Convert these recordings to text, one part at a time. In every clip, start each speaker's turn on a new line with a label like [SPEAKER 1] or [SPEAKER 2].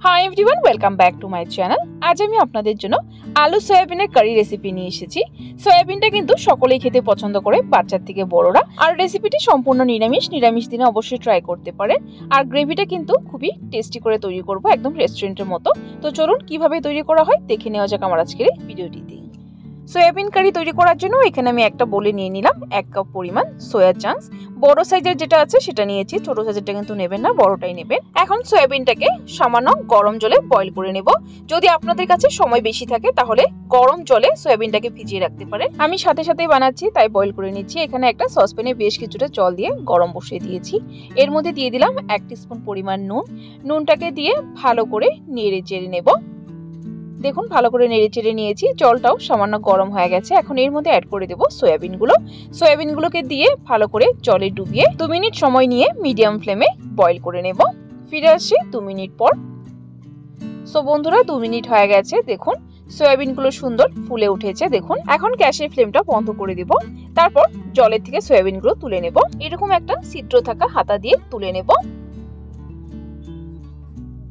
[SPEAKER 1] Hi everyone, welcome back to my channel. আজ আমি আপনাদের জন্য আলু সয়াবিনের কারি রেসিপি নিয়ে এসেছি। সয়াবিনটা কিন্তু সকলেই খেতে পছন্দ করে, বাচ্চার থেকে বড়রা। আর রেসিপিটি সম্পূর্ণ নিরামিষ দিনে অবশ্যই ট্রাই করতে পারেন। আর গ্রেভিটা কিন্তু খুবই টেস্টি করে তৈরি করব, একদম রেস্টুরেন্টের মতো। তো চলুন কিভাবে তৈরি করা হয় দেখে নেওয়া যাক আমার আজকের এই ভিডিওটিতে। সয়াবিন কারি তৈরি করার জন্য এখানে আমি একটা বলে নিয়ে নিলাম 1 কাপ পরিমাণ সয়া চাংস। বড় সাইজের যেটা আছে সেটা নিয়েছি, ছোট সাইজেরটা কিন্তু নেবেন না, বড়টাই নেবেন। এখন সয়াবিনটাকে সামান্য গরম জলে বয়ল করে নেব। যদি আপনাদের কাছে সময় বেশি থাকে তাহলে গরম জলে সয়াবিনটাকে ভিজিয়ে রাখতে পারেন। আমি সাথে সাথেই বানাচ্ছি তাই বয়ল করে নিচ্ছি। এখানে একটা সসপ্যানে বেশ কিছুটা জল দিয়ে গরম বসিয়ে দিয়েছি। এর মধ্যে দিয়ে দিলাম 1 টিস্পুন পরিমাণ নুন। নুনটাকে দিয়ে ভালো করে নেড়ে চেড়ে নেব। দেখুন ভালো করে নেড়ে চেড়ে নিয়েছি, জলটাও সামান্য গরম হয়ে গেছে। এখন এর মধ্যে অ্যাড করে দেব সয়াবিনগুলোকে দিয়ে ভালো করে জলে ডুবিয়ে 2 মিনিট সময় নিয়ে মিডিয়াম ফ্লেমে বয়ল করে নেব। ফিরে আসছি 2 মিনিট পর। সো বন্ধুরা 2 মিনিট হয়ে গেছে, দেখুন সয়াবিনগুলো সুন্দর ফুলে উঠেছে। দেখুন এখন গ্যাসের ফ্লেমটা বন্ধ করে দেব। তারপর জলের থেকে সয়াবিনগুলো তুলে নেব। এরকম একটা ছিদ্র থাকা হাতা দিয়ে তুলে নেব।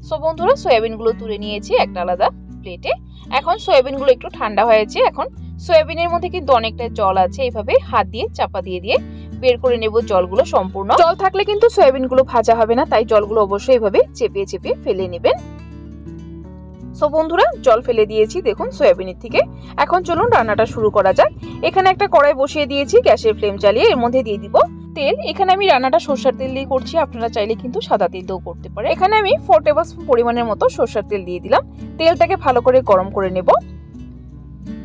[SPEAKER 1] সো বন্ধুরা সয়াবিনগুলো তুলে নিয়েছি একটা আলাদা প্লেটে। এখন সয়াবিনগুলো একটু ঠান্ডা হয়েছে। এখন সয়াবিনের মধ্যে কিন্তু অনেকটা জল আছে, এইভাবে হাত দিয়ে চাপা দিয়ে বের করে নেব জলগুলো সম্পূর্ণ। জল থাকলে কিন্তু সয়াবিনগুলো ভাজা হবে না, তাই জলগুলো অবশ্যই এইভাবে চেপে ফেলে নেবেন। সো বন্ধুরা জল ফেলে দিয়েছি দেখুন সয়াবিনের থেকে। এখন চলুন রান্নাটা শুরু করা যাক। এখানে একটা কড়াই বসিয়ে দিয়েছি, গ্যাসের ফ্লেম চালিয়ে এর মধ্যে দিয়ে দিব তেল। এখানে আমি রান্নাটা সরষের তেল দিয়ে করছি, আপনারা চাইলে কিন্তু সাদা তেল দিয়েও করতে পারেন। এখানে আমি 4 টেবিলস্পুন পরিমাণের মতো সরষের তেল দিয়ে দিলাম। তেলটাকে ভালো করে গরম করে নেব।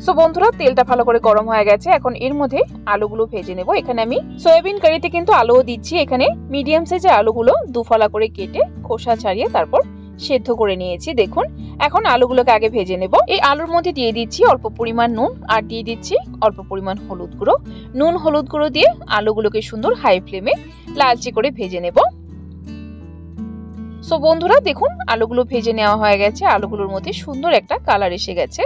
[SPEAKER 1] সো বন্ধুরা তেলটা ভালো করে গরম হয়ে গেছে। এখন এর মধ্যে আলুগুলো ভেজে নেব। এখানে আমি সয়াবিন কারিতে কিন্তু আলুও দিচ্ছি। এখানে মিডিয়াম সাইজের আলুগুলো দুফালা করে কেটে খোসা ছাড়িয়ে তারপর সেদ্ধ করে নিয়েছি। দেখুন এখন আলুগুলোকে আগে ভেজে নেব। এই আলুর মধ্যে দিয়ে দিচ্ছি অল্প পরিমাণ নুন আর দিয়ে দিচ্ছি অল্প পরিমাণ হলুদ গুঁড়ো। নুন হলুদ গুঁড়ো দিয়ে আলুগুলোকে সুন্দর হাই ফ্লেমে লালচে করে ভেজে নেব। সো বন্ধুরা দেখুন আলুগুলো ভেজে নেওয়া হয়ে গেছে। আলুগুলোর মধ্যে সুন্দর একটা কালার এসে গেছে।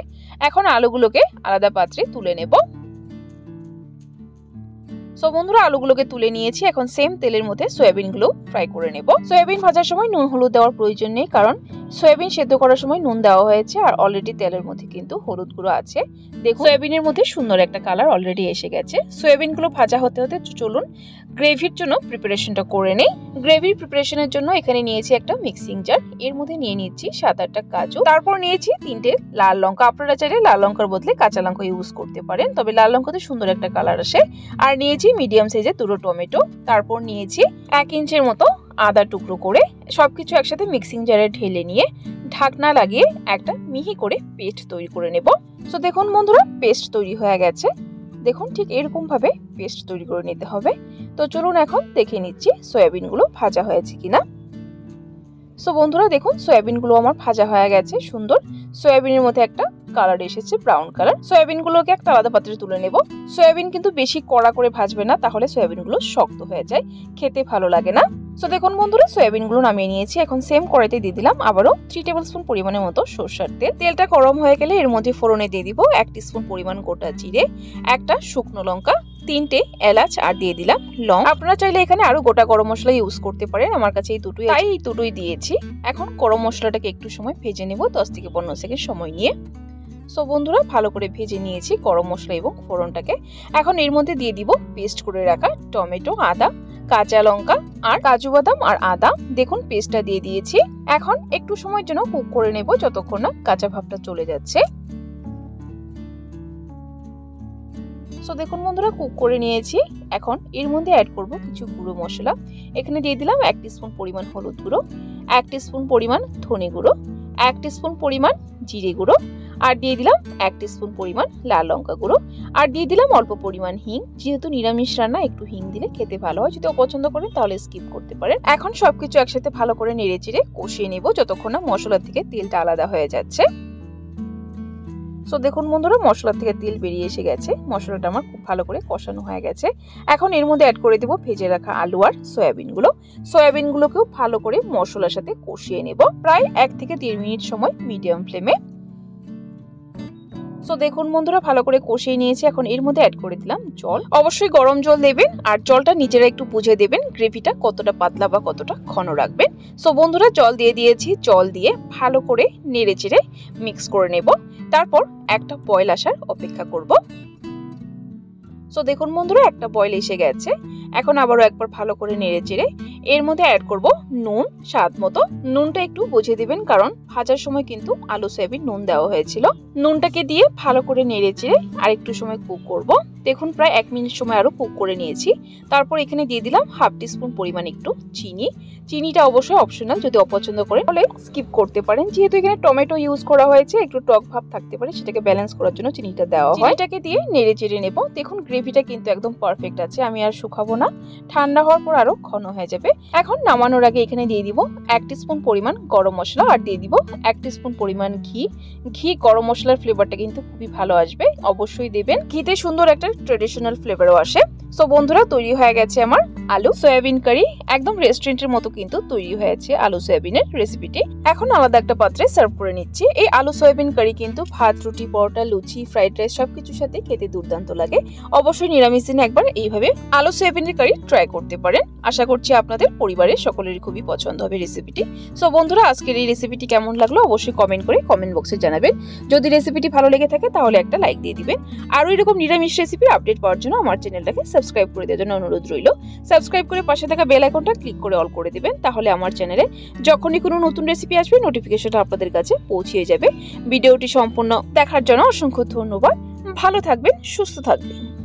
[SPEAKER 1] এখন আলুগুলোকে আলাদা পাত্রে তুলে নেব। সো বন্ধুরা আলুগুলোকে তুলে নিয়েছি। এখন সেম তেলের মধ্যে সয়াবিনগুলো ফ্রাই করে নেব। সয়াবিন ভাজার সময় নুন হলুদ দেওয়ার প্রয়োজন নেই, কারণ সয়াবিন সেদ্ধ করার সময় নুন দেওয়া হয়েছে আর অলরেডি তেলের মধ্যে কিন্তু হলুদ গুঁড়ো আছে। দেখুন সয়াবিনের মধ্যে সুন্দর একটা কালার অলরেডি এসে গেছে। সয়াবিনগুলো ভাজা হতে হতে চলুন গ্রেভির জন্য প্রিপারেশনটা করে নেই। গ্রেভির প্রিপারেশনের জন্য এখানে নিয়েছি একটা মিক্সিং জার। এর মধ্যে নিয়ে নিচ্ছি 7-8টা কাজু, তারপর নিয়েছি 3টে লাল লঙ্কা। আপনারা চাইলে লাল লঙ্কার বদলে কাঁচা লঙ্কা ইউজ করতে পারেন, তবে লাল লঙ্কাতে সুন্দর একটা কালার আসে। আর নিয়েছি মিডিয়াম সাইজের 2টো টমেটো। তারপর নিয়েছি 1 ইঞ্চের মতো আদা টুকরো করে। সবকিছু একসাথে মিক্সিং জারে ঢেলে নিয়ে ঢাকনা লাগিয়ে একটা মিহি করে পেস্ট তৈরি করে নেব। সো দেখুন বন্ধুরা পেস্ট তৈরি হয়ে গেছে। দেখুন ঠিক এরকম ভাবে পেস্ট তৈরি করে নিতে হবে। তো চলুন এখন দেখে নিচ্ছি সয়াবিনগুলো ভাজা হয়েছে কিনা। সো বন্ধুরা দেখুন সয়াবিনগুলো আমার ভাজা হয়ে গেছে। সুন্দর সয়াবিনের মধ্যে একটা কালার এসেছে, ব্রাউন কালার। সয়াবিনগুলোকে একটা আলাদা পাত্রে তুলে নেব। সয়াবিন কিন্তু বেশি কড়া করে ভাজবে না, তাহলে সয়াবিনগুলো শক্ত হয়ে যায়, খেতে ভালো লাগে না। সো দেখুন বন্ধুরা সয়াবিনগুলো নামিয়ে নিয়েছি। এখন সেম কড়াইতে দিয়ে দিলাম আবারও 3 টেবিলস্পুন পরিমাণের মতো সরষের তেল। তেলটা গরম হয়ে গেলে এর মধ্যে ফোড়নে দিয়ে দিব 1 টিস্পুন পরিমাণ গোটা জিরে, একটা শুকনো লঙ্কা, 3টে এলাচ আর দিয়ে দিলাম লং। আপনারা চাইলে এখানে আরো গোটা গরম মশলা ইউজ করতে পারেন, আমার কাছে এই দুটোই দিয়েছি। এখন গরম মশলাটাকে একটু সময় ভেজে নেব, 10 থেকে 15 সেকেন্ড সময় নিয়ে। সো বন্ধুরা ভালো করে ভেজে নিয়েছি গরম মশলা এবং ফোড়নটাকে। এখন এর মধ্যে দিয়ে দিব পেস্ট করে রাখা টমেটো, আদা, কাঁচা লঙ্কা আর কাজু বাদাম আর আদা। দেখুন পেস্টটা দিয়ে দিয়েছি। এখন একটু সময়ের জন্য কুক করে নেব, যতক্ষণ না কাঁচা ভাবটা চলে যাচ্ছে। সো দেখুন বন্ধুরা কুক করে নিয়েছি। এখন এর মধ্যে অ্যাড করব কিছু গুঁড়ো মশলা। এখানে দিয়ে দিলাম 1 টিস্পুন পরিমাণ হলুদ গুঁড়ো, 1 টিস্পুন পরিমাণ ধনে গুঁড়ো, 1 টিস্পুন পরিমাণ জিরে গুঁড়ো, আর দিয়ে দিলাম 1 টিস্পুন পরিমাণ লাল লঙ্কা গুঁড়ো, আর দিয়ে দিলাম অল্প পরিমাণ হিং। যেহেতু নিরামিষ রান্না একটু হিং দিলে খেতে ভালো হয়, যদি অপছন্দ করেন তাহলে স্কিপ করতে পারেন। এখন সবকিছু একসাথে ভালো করে নেড়ে চেড়ে কষিয়ে নেব, যতক্ষণ না মশলা থেকে তেলটা আলাদা হয়ে যাচ্ছে। সো দেখুন বন্ধুরা মশলা থেকে তেল বেরিয়ে এসে গেছে। মশলাটা আমার খুব ভালো করে কষানো হয়ে গেছে। এখন এর মধ্যে অ্যাড করে দেব ভেজে রাখা আলু আর সয়াবিনগুলোকেও ভালো করে মশলার সাথে কষিয়ে নেব, প্রায় 1 থেকে 1.5 মিনিট সময় মিডিয়াম ফ্লেমে। সো দেখুন বন্ধুরা ভালো করে কষিয়ে নিয়েছি। এখন এর মধ্যে অ্যাড করে দিলাম জল। অবশ্যই গরম জল দেবেন আর জলটা নিজেরা একটু বুঝে দেবেন গ্রেভিটা কতটা পাতলা বা কতটা ঘন রাখবেন। সো বন্ধুরা জল দিয়ে দিয়েছি, জল দিয়ে ভালো করে নেড়ে চেড়ে মিক্স করে নেব। তারপর একটা বয়েল আসার অপেক্ষা করব। সো দেখুন বন্ধুরা একটা বয়েল এসে গেছে। এখন আবারও একবার ভালো করে নেড়ে চেড়ে এর মধ্যে অ্যাড করব নুন স্বাদ মতো। নুনটা একটু বুঝে দিবেন কারণ ভাজার সময় কিন্তু আলু সয়াবিন নুন দেওয়া হয়েছিল। নুনটাকে দিয়ে ভালো করে নেড়ে চেড়ে আর একটু সময় কুক করব। দেখুন প্রায় 1 মিনিট সময় আরো কুক করে নিয়েছি। তারপর এখানে দিয়ে দিলাম হাফ টিস্পুন পরিমাণ একটু চিনি। চিনিটা অবশ্যই অপশনাল, যদি অপছন্দ করেন তাহলে স্কিপ করতে পারেন। যেহেতু এখানে টমেটো ইউজ করা হয়েছে একটু টক ভাব থাকতে পারে, সেটাকে ব্যালেন্স করার জন্য চিনিটা দেওয়া হয়। চিনিটাকে দিয়ে নেড়ে চেড়ে নেব। দেখুন গ্রেভিটা কিন্তু একদম পারফেক্ট আছে, আমি আর শুকাবো না, ঠান্ডা হওয়ার পর আরো ঘন হয়ে যাবে। এখন নামানোর আগে এখানে দিয়ে দিব 1 টিস্পুন পরিমাণ গরম মশলা আর দিয়ে দিব 1 টিস্পুন পরিমাণ ঘি। ঘি গরম মশলার ফ্লেভারটা কিন্তু খুবই ভালো আসবে, অবশ্যই দেবেন। ঘিতে সুন্দর একটা ট্রেডিশনাল ফ্লেভারও আসে। সো বন্ধুরা তৈরি হয়ে গেছে আমার আলু সয়াবিন কারি। একদম রেস্টুরেন্টের মতো কিন্তু তৈরি হয়েছে আলু সয়াবিনের রেসিপিটি। এখন আলাদা একটা পাত্রে সার্ভ করে নিচ্ছি। এই আলু সয়াবিন কারি কিন্তু ভাত, রুটি, পরোটা, লুচি, ফ্রাইড রাইস সবকিছুর সাথে খেতে দুর্দান্ত লাগে। অবশ্যই নিরামিষ দিনে একবার এইভাবে আলু সয়াবিনের কারি ট্রাই করতে পারেন। আশা করছি আপনাদের পরিবারের সকলেরই খুবই পছন্দ হবে রেসিপিটি। সো বন্ধুরা আজকের এই রেসিপিটি কেমন লাগলো অবশ্যই কমেন্ট করে কমেন্ট বক্সে জানাবেন। যদি রেসিপিটি ভালো লেগে থাকে তাহলে একটা লাইক দিয়ে দিবেন। আরও এরকম নিরামিষ রেসিপির আপডেট পাওয়ার জন্য আমার চ্যানেলটাকে সাবস্ক্রাইব করে দেওয়ার জন্য অনুরোধ রইল। সাবস্ক্রাইব করে পাশে থাকা বেল আইকনটা ক্লিক করে অল করে দিবেন, তাহলে আমার চ্যানেলে যখনই কোনো নতুন রেসিপি আসবে নোটিফিকেশনটা আপনাদের কাছে পৌঁছে যাবে। ভিডিওটি সম্পূর্ণ দেখার জন্য অসংখ্য ধন্যবাদ। ভালো থাকবেন, সুস্থ থাকবেন।